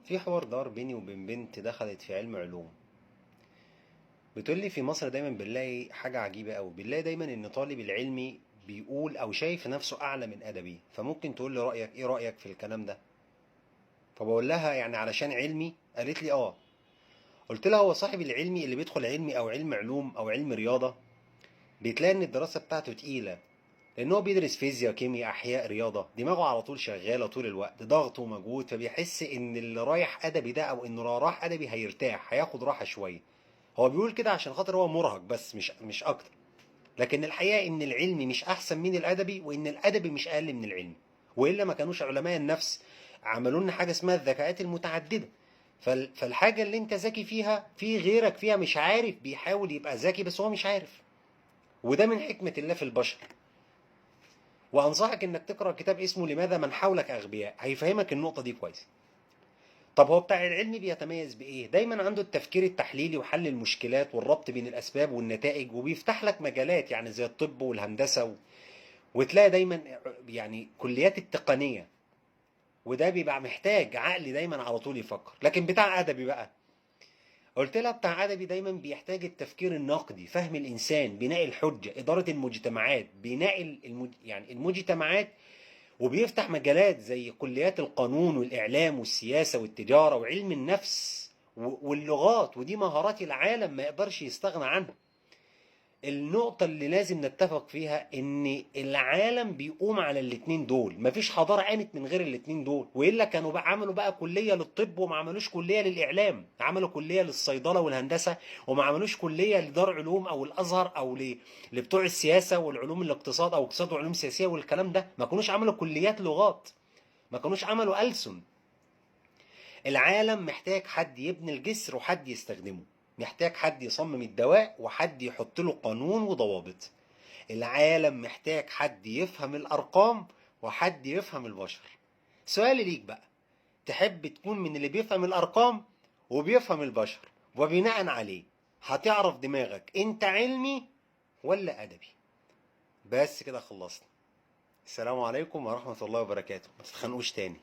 في حوار دار بيني وبين بنت دخلت في علم علوم. بتقول لي في مصر دايما بنلاقي حاجة عجيبة قوي، بنلاقي دايما ان طالب العلمي بيقول او شايف نفسه اعلى من ادبي. فممكن تقول لي رأيك ايه، رأيك في الكلام ده؟ فبقول لها يعني علشان علمي؟ قالت لي اه. قلت لها هو صاحب العلمي اللي بيدخل علمي او علم علوم او علم رياضة بتلاقي ان الدراسة بتاعته تقيلة، لان هو بيدرس فيزياء كيمياء احياء رياضه، دماغه على طول شغاله طول الوقت، ضغط ومجهود، فبيحس ان اللي رايح ادبي ده او انه لو راح ادبي هيرتاح، هياخد راحه شويه. هو بيقول كده عشان خاطر هو مرهق بس، مش اكتر. لكن الحقيقه ان العلمي مش احسن من الادبي، وان الادبي مش اقل من العلمي. والا ما كانوش علماء النفس عملوا لنا حاجه اسمها الذكاءات المتعدده. فالحاجه اللي انت ذكي فيها في غيرك فيها مش عارف، بيحاول يبقى ذكي بس هو مش عارف. وده من حكمه الله في البشر. وانصحك انك تقرا كتاب اسمه لماذا من حولك اغبياء، هيفهمك النقطه دي كويس. طب هو بتاع العلم بيتميز بايه؟ دايما عنده التفكير التحليلي وحل المشكلات والربط بين الاسباب والنتائج، وبيفتح لك مجالات يعني زي الطب والهندسه وتلاقي دايما يعني كليات التقنيه. وده بيبقى محتاج عقل دايما على طول يفكر. لكن بتاع ادبي بقى، قلت لها بتاع ادبي دايما بيحتاج التفكير النقدي، فهم الانسان، بناء الحجه، اداره المجتمعات، بناء يعني المجتمعات. وبيفتح مجالات زي كليات القانون والإعلام والسياسة والتجارة وعلم النفس واللغات، ودي مهارات العالم ما يقدرش يستغنى عنها. النقطة اللي لازم نتفق فيها ان العالم بيقوم على الاتنين دول، مفيش حضارة قامت من غير الاتنين دول. وإلا كانوا بقى عملوا بقى كلية للطب وما عملوش كلية للإعلام، عملوا كلية للصيدلة والهندسة وما عملوش كلية لدار علوم أو الأزهر أو لبتوع السياسة والعلوم الاقتصاد أو اقتصاد وعلوم سياسية والكلام ده. ما كانوش عملوا كليات لغات، ما كانوش عملوا ألسن. العالم محتاج حد يبني الجسر وحد يستخدمه، محتاج حد يصمم الدواء وحد يحط له قانون وضوابط. العالم محتاج حد يفهم الأرقام وحد يفهم البشر. سؤالي ليك بقى، تحب تكون من اللي بيفهم الأرقام وبيفهم البشر، وبناء عليه هتعرف دماغك انت علمي ولا أدبي؟ بس كده خلصنا. السلام عليكم ورحمة الله وبركاته. ما تتخانقوش تاني.